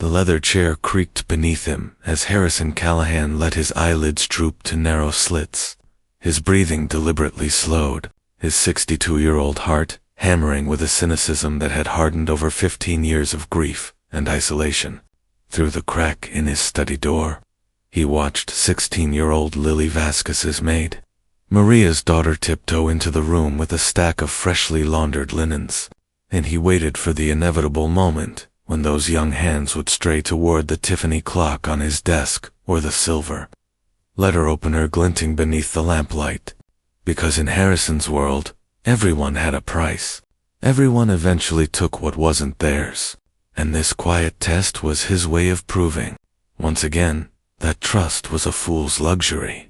The leather chair creaked beneath him as Harrison Callahan let his eyelids droop to narrow slits. His breathing deliberately slowed, his 62-year-old heart hammering with a cynicism that had hardened over 15 years of grief and isolation. Through the crack in his study door, he watched 16-year-old Lily Vasquez's maid, Maria's daughter, tiptoe into the room with a stack of freshly laundered linens, and he waited for the inevitable moment when those young hands would stray toward the Tiffany clock on his desk or the silver letter opener glinting beneath the lamplight. Because in Harrison's world, everyone had a price. Everyone eventually took what wasn't theirs, and this quiet test was his way of proving, once again, that trust was a fool's luxury.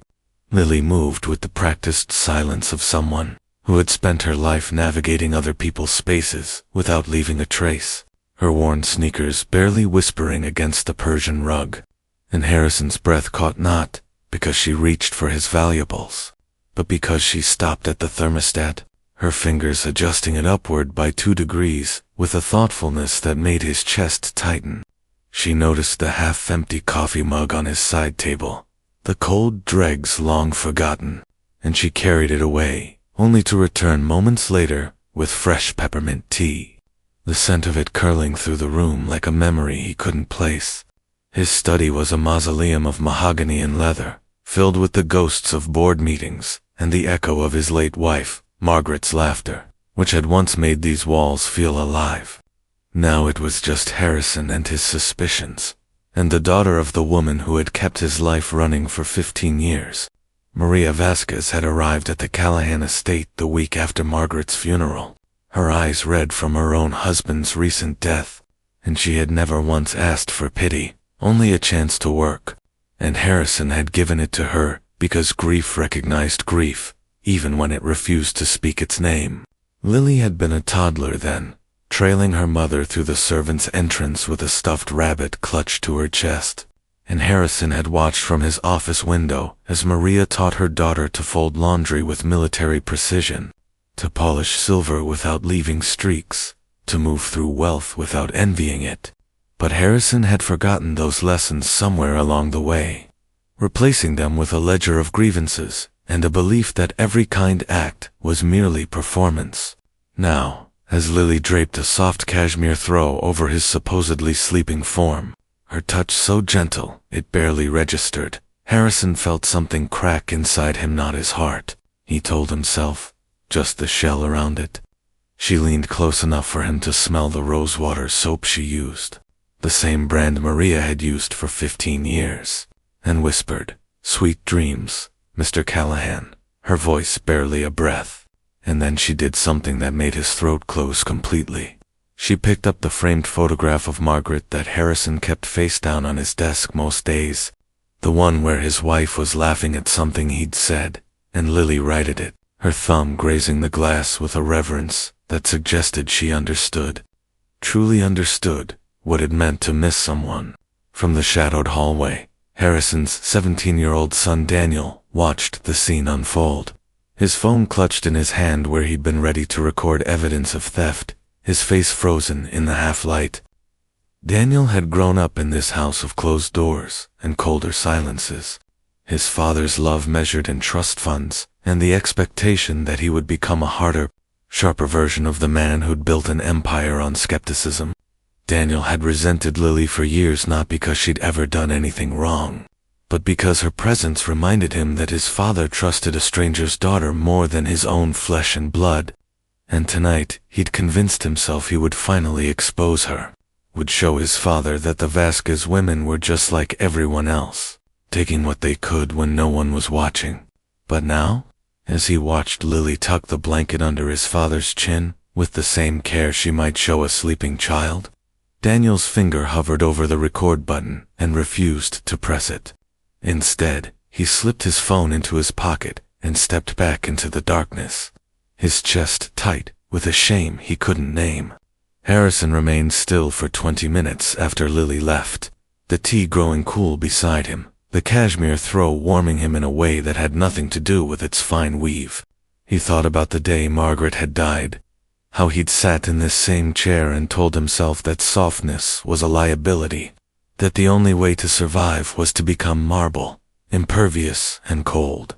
Lily moved with the practiced silence of someone who had spent her life navigating other people's spaces without leaving a trace, her worn sneakers barely whispering against the Persian rug. And Harrison's breath caught not because she reached for his valuables, but because she stopped at the thermostat, her fingers adjusting it upward by 2 degrees with a thoughtfulness that made his chest tighten. She noticed the half-empty coffee mug on his side table, the cold dregs long forgotten, and she carried it away, only to return moments later with fresh peppermint tea, the scent of it curling through the room like a memory he couldn't place. His study was a mausoleum of mahogany and leather, filled with the ghosts of board meetings and the echo of his late wife, Margaret's laughter, which had once made these walls feel alive. Now it was just Harrison and his suspicions, and the daughter of the woman who had kept his life running for 15 years. Maria Vasquez had arrived at the Callahan estate the week after Margaret's funeral, her eyes red from her own husband's recent death, and she had never once asked for pity, only a chance to work, and Harrison had given it to her because grief recognized grief, even when it refused to speak its name. Lily had been a toddler then, trailing her mother through the servants' entrance with a stuffed rabbit clutched to her chest, and Harrison had watched from his office window as Maria taught her daughter to fold laundry with military precision, to polish silver without leaving streaks, to move through wealth without envying it. But Harrison had forgotten those lessons somewhere along the way, replacing them with a ledger of grievances and a belief that every kind act was merely performance. Now, as Lily draped a soft cashmere throw over his supposedly sleeping form, her touch so gentle it barely registered, Harrison felt something crack inside him, not his heart, he told himself, just the shell around it. She leaned close enough for him to smell the rosewater soap she used, the same brand Maria had used for 15 years, and whispered, "Sweet dreams, Mr. Callahan," her voice barely a breath. And then she did something that made his throat close completely. She picked up the framed photograph of Margaret that Harrison kept face down on his desk most days, the one where his wife was laughing at something he'd said, and Lily righted it, her thumb grazing the glass with a reverence that suggested she understood, truly understood, what it meant to miss someone. From the shadowed hallway, Harrison's 17-year-old son Daniel watched the scene unfold, his phone clutched in his hand where he'd been ready to record evidence of theft, his face frozen in the half-light. Daniel had grown up in this house of closed doors and colder silences, his father's love measured in trust funds, and the expectation that he would become a harder, sharper version of the man who'd built an empire on skepticism. Daniel had resented Lily for years, not because she'd ever done anything wrong, but because her presence reminded him that his father trusted a stranger's daughter more than his own flesh and blood. And tonight, he'd convinced himself he would finally expose her, would show his father that the Vasquez women were just like everyone else, taking what they could when no one was watching. But now, as he watched Lily tuck the blanket under his father's chin, with the same care she might show a sleeping child, Daniel's finger hovered over the record button and refused to press it. Instead, he slipped his phone into his pocket and stepped back into the darkness, his chest tight with a shame he couldn't name. Harrison remained still for 20 minutes after Lily left, the tea growing cool beside him, the cashmere throw warming him in a way that had nothing to do with its fine weave. He thought about the day Margaret had died, how he'd sat in this same chair and told himself that softness was a liability, that the only way to survive was to become marble, impervious and cold.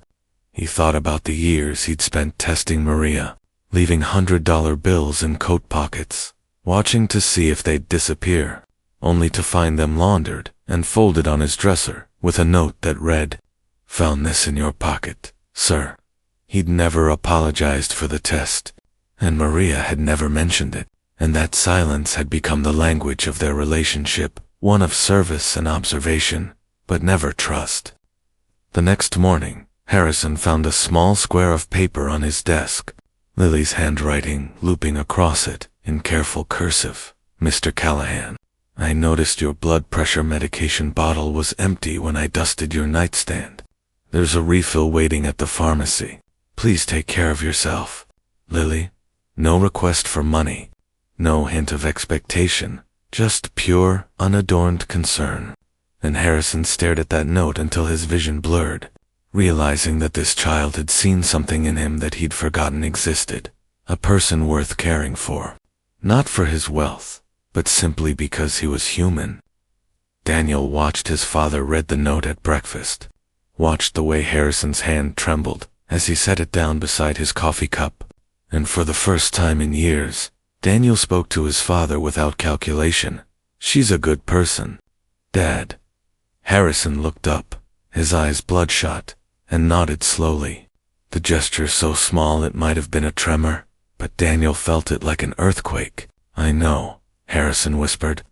He thought about the years he'd spent testing Maria, leaving $100 bills in coat pockets, watching to see if they'd disappear, only to find them laundered and folded on his dresser with a note that read, "Found this in your pocket, sir." He'd never apologized for the test, and Maria had never mentioned it, and that silence had become the language of their relationship, one of service and observation, but never trust. The next morning, Harrison found a small square of paper on his desk, Lily's handwriting looping across it in careful cursive. "Mr. Callahan, I noticed your blood pressure medication bottle was empty when I dusted your nightstand. There's a refill waiting at the pharmacy. Please take care of yourself. Lily." No request for money, no hint of expectation, just pure, unadorned concern. And Harrison stared at that note until his vision blurred, realizing that this child had seen something in him that he'd forgotten existed, a person worth caring for. Not for his wealth, but simply because he was human. Daniel watched his father read the note at breakfast, watched the way Harrison's hand trembled as he set it down beside his coffee cup, and for the first time in years, Daniel spoke to his father without calculation. "She's a good person, Dad." Harrison looked up, his eyes bloodshot, and nodded slowly. The gesture so small it might have been a tremor, but Daniel felt it like an earthquake. "I know," Harrison whispered,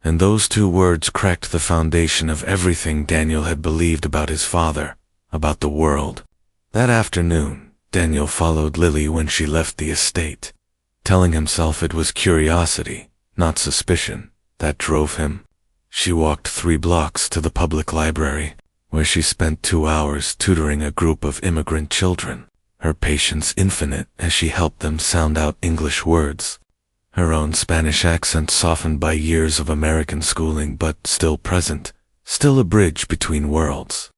and those two words cracked the foundation of everything Daniel had believed about his father, about the world. That afternoon, Daniel followed Lily when she left the estate, telling himself it was curiosity, not suspicion, that drove him. She walked 3 blocks to the public library, where she spent 2 hours tutoring a group of immigrant children, her patience infinite as she helped them sound out English words, her own Spanish accent softened by years of American schooling but still present, still a bridge between worlds.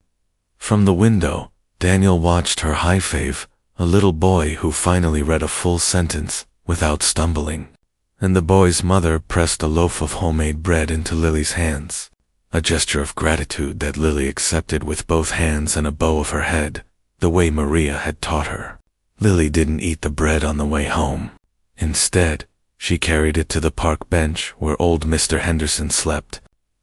From the window, Daniel watched her high fave, a little boy who finally read a full sentence without stumbling, and the boy's mother pressed a loaf of homemade bread into Lily's hands, a gesture of gratitude that Lily accepted with both hands and a bow of her head, the way Maria had taught her. Lily didn't eat the bread on the way home. Instead, she carried it to the park bench where old Mr. Henderson slept,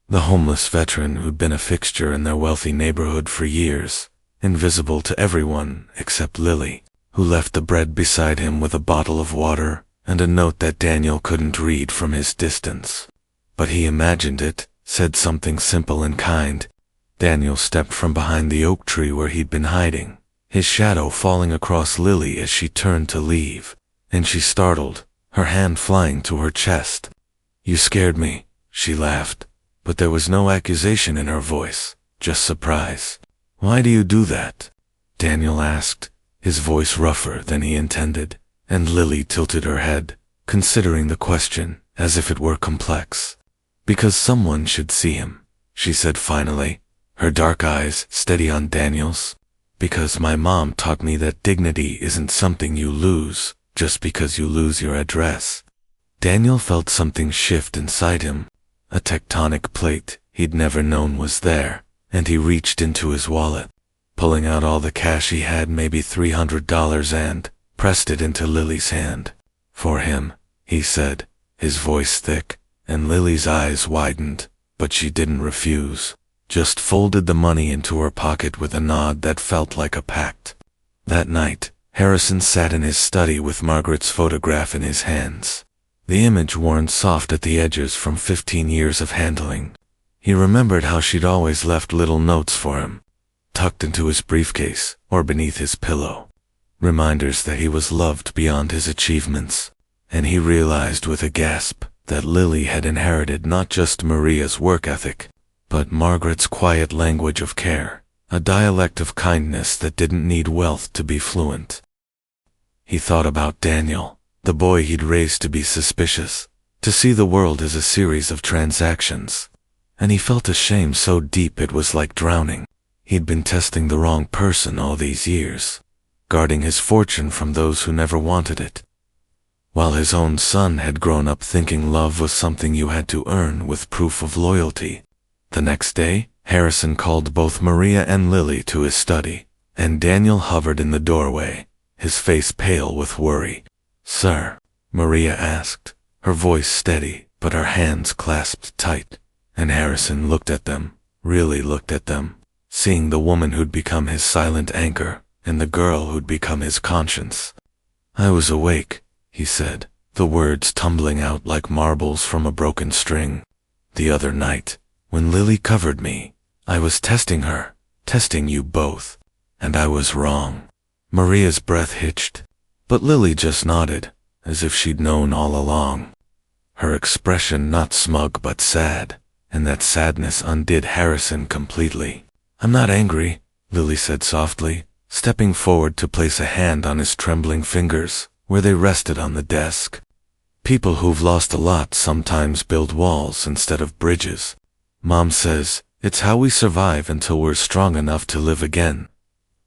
the homeless veteran who'd been a fixture in their wealthy neighborhood for years, invisible to everyone except Lily, who left the bread beside him with a bottle of water and a note that Daniel couldn't read from his distance. But he imagined it, said something simple and kind. Daniel stepped from behind the oak tree where he'd been hiding, his shadow falling across Lily as she turned to leave, and she startled, her hand flying to her chest. "You scared me," she laughed, but there was no accusation in her voice, just surprise. "Why do you do that?" Daniel asked, his voice rougher than he intended, and Lily tilted her head, considering the question as if it were complex. "Because someone should see him," she said finally, her dark eyes steady on Daniel's. "Because my mom taught me that dignity isn't something you lose just because you lose your address." Daniel felt something shift inside him, a tectonic plate he'd never known was there, and he reached into his wallet, pulling out all the cash he had, maybe $300, and pressed it into Lily's hand. "For him," he said, his voice thick, and Lily's eyes widened, but she didn't refuse, just folded the money into her pocket with a nod that felt like a pact. That night, Harrison sat in his study with Margaret's photograph in his hands, the image worn soft at the edges from 15 years of handling. He remembered how she'd always left little notes for him, tucked into his briefcase or beneath his pillow, reminders that he was loved beyond his achievements, and he realized with a gasp that Lily had inherited not just Maria's work ethic, but Margaret's quiet language of care, a dialect of kindness that didn't need wealth to be fluent. He thought about Daniel, the boy he'd raised to be suspicious, to see the world as a series of transactions, and he felt a shame so deep it was like drowning. He'd been testing the wrong person all these years, guarding his fortune from those who never wanted it, while his own son had grown up thinking love was something you had to earn with proof of loyalty. The next day, Harrison called both Maria and Lily to his study, and Daniel hovered in the doorway, his face pale with worry. "Sir?" Maria asked, her voice steady, but her hands clasped tight. And Harrison looked at them, really looked at them, seeing the woman who'd become his silent anchor, and the girl who'd become his conscience. "I was awake," he said, the words tumbling out like marbles from a broken string. "The other night, when Lily covered me, I was testing her, testing you both, and I was wrong." Maria's breath hitched, but Lily just nodded, as if she'd known all along. Her expression not smug but sad, and that sadness undid Harrison completely. "I'm not angry," Lily said softly, stepping forward to place a hand on his trembling fingers, where they rested on the desk. "People who've lost a lot sometimes build walls instead of bridges. Mom says, it's how we survive until we're strong enough to live again."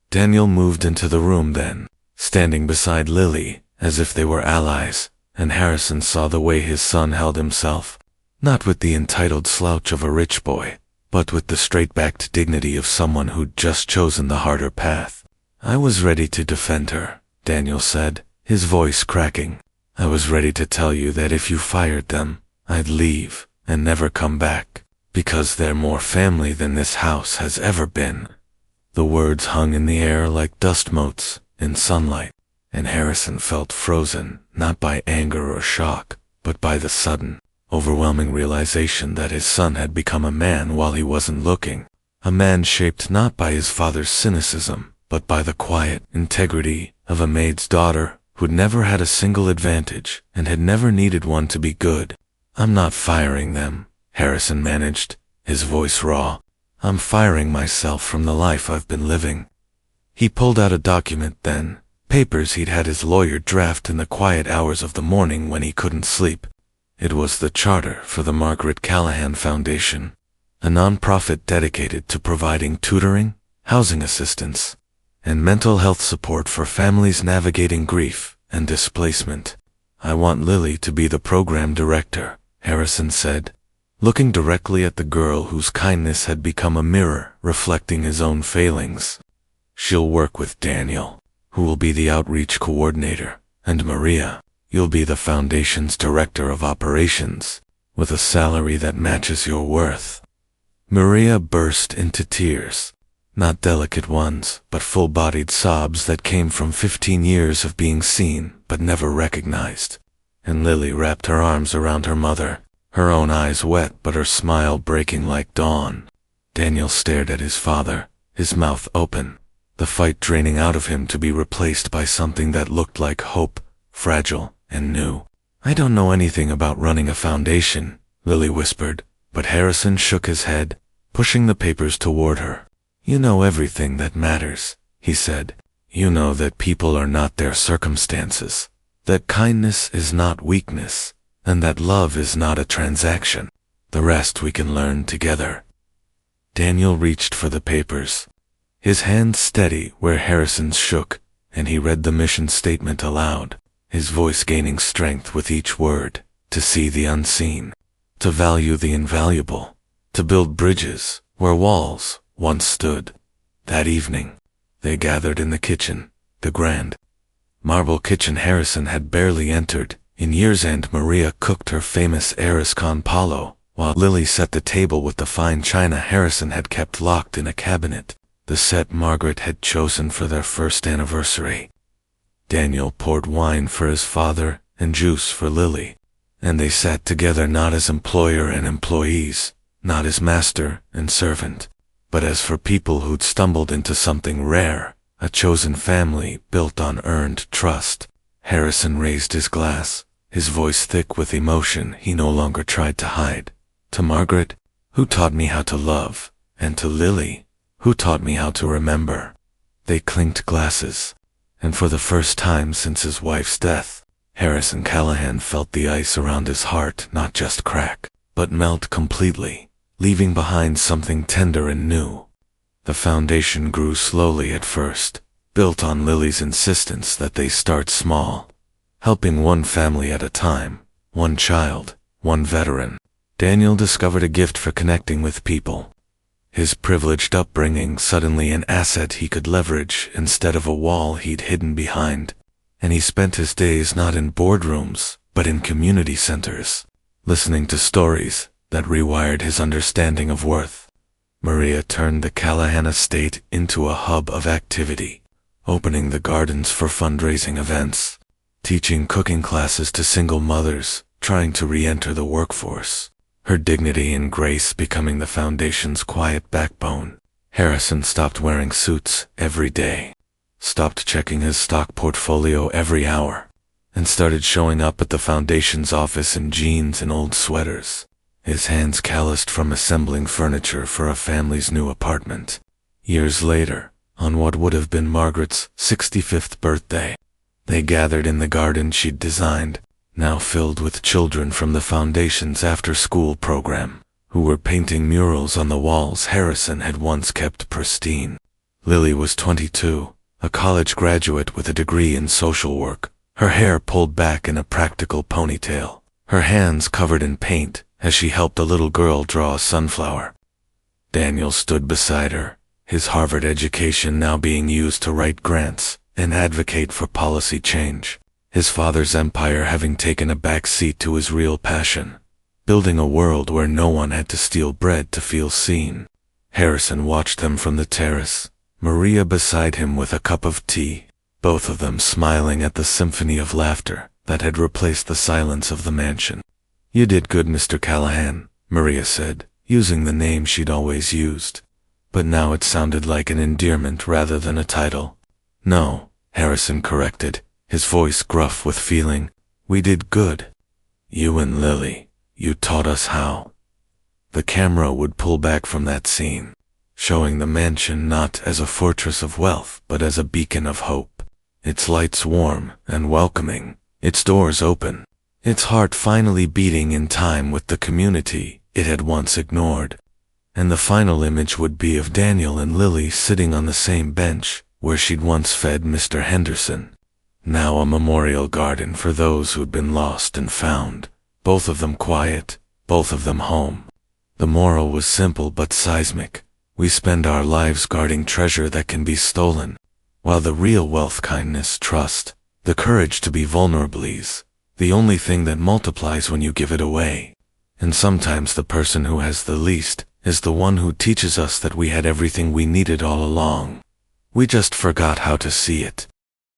Daniel moved into the room then, standing beside Lily, as if they were allies, and Harrison saw the way his son held himself, not with the entitled slouch of a rich boy, but with the straight-backed dignity of someone who'd just chosen the harder path. "I was ready to defend her," Daniel said, his voice cracking. "I was ready to tell you that if you fired them, I'd leave and never come back, because they're more family than this house has ever been." The words hung in the air like dust motes in sunlight, and Harrison felt frozen, not by anger or shock, but by the sudden, overwhelming realization that his son had become a man while he wasn't looking, a man shaped not by his father's cynicism, but by the quiet integrity of a maid's daughter who'd never had a single advantage and had never needed one to be good. "I'm not firing them," Harrison managed, his voice raw. "I'm firing myself from the life I've been living." He pulled out a document then, papers he'd had his lawyer draft in the quiet hours of the morning when he couldn't sleep. It was the charter for the Margaret Callahan Foundation, a nonprofit dedicated to providing tutoring, housing assistance, and mental health support for families navigating grief and displacement. "I want Lily to be the program director," Harrison said, looking directly at the girl whose kindness had become a mirror reflecting his own failings. "She'll work with Daniel, who will be the outreach coordinator, and Maria, you'll be the foundation's director of operations, with a salary that matches your worth." Maria burst into tears, not delicate ones, but full-bodied sobs that came from 15 years of being seen but never recognized. And Lily wrapped her arms around her mother, her own eyes wet but her smile breaking like dawn. Daniel stared at his father, his mouth open, the fight draining out of him to be replaced by something that looked like hope, fragile and new. "I don't know anything about running a foundation," Lily whispered, but Harrison shook his head, pushing the papers toward her. "You know everything that matters," he said. "You know that people are not their circumstances, that kindness is not weakness, and that love is not a transaction. The rest we can learn together." Daniel reached for the papers, his hand steady where Harrison's shook, and he read the mission statement aloud, his voice gaining strength with each word. "To see the unseen, to value the invaluable, to build bridges where walls once stood." That evening, they gathered in the kitchen, the grand marble kitchen Harrison had barely entered in years, and Maria cooked her famous arroz con palo, while Lily set the table with the fine china Harrison had kept locked in a cabinet, the set Margaret had chosen for their first anniversary. Daniel poured wine for his father and juice for Lily, and they sat together not as employer and employees, not as master and servant, but as for people who'd stumbled into something rare, a chosen family built on earned trust. Harrison raised his glass, his voice thick with emotion he no longer tried to hide. "To Margaret, who taught me how to love, and to Lily, who taught me how to remember." They clinked glasses, and for the first time since his wife's death, Harrison Callahan felt the ice around his heart not just crack, but melt completely, leaving behind something tender and new. The foundation grew slowly at first, built on Lily's insistence that they start small, helping one family at a time, one child, one veteran. Daniel discovered a gift for connecting with people. His privileged upbringing suddenly an asset he could leverage instead of a wall he'd hidden behind. And he spent his days not in boardrooms, but in community centers, listening to stories that rewired his understanding of worth. Maria turned the Callahan estate into a hub of activity, opening the gardens for fundraising events, teaching cooking classes to single mothers trying to re-enter the workforce, her dignity and grace becoming the foundation's quiet backbone. Harrison stopped wearing suits every day, stopped checking his stock portfolio every hour, and started showing up at the foundation's office in jeans and old sweaters, his hands calloused from assembling furniture for a family's new apartment. Years later, on what would have been Margaret's 65th birthday, they gathered in the garden she'd designed, now filled with children from the foundation's after-school program, who were painting murals on the walls Harrison had once kept pristine. Lily was 22, a college graduate with a degree in social work, her hair pulled back in a practical ponytail, her hands covered in paint as she helped a little girl draw a sunflower. Daniel stood beside her, his Harvard education now being used to write grants and advocate for policy change, his father's empire having taken a back seat to his real passion, building a world where no one had to steal bread to feel seen. Harrison watched them from the terrace, Maria beside him with a cup of tea, both of them smiling at the symphony of laughter that had replaced the silence of the mansion. "You did good, Mr. Callahan," Maria said, using the name she'd always used. But now it sounded like an endearment rather than a title. "No," Harrison corrected, his voice gruff with feeling. "We did good. You and Lily, you taught us how." The camera would pull back from that scene, showing the mansion not as a fortress of wealth but as a beacon of hope, its lights warm and welcoming, its doors open, its heart finally beating in time with the community it had once ignored. And the final image would be of Daniel and Lily sitting on the same bench where she'd once fed Mr. Henderson, now a memorial garden for those who'd been lost and found, both of them quiet, both of them home. The moral was simple but seismic. We spend our lives guarding treasure that can be stolen, while the real wealth, kindness, trust, the courage to be vulnerable is the only thing that multiplies when you give it away. And sometimes the person who has the least is the one who teaches us that we had everything we needed all along. We just forgot how to see it.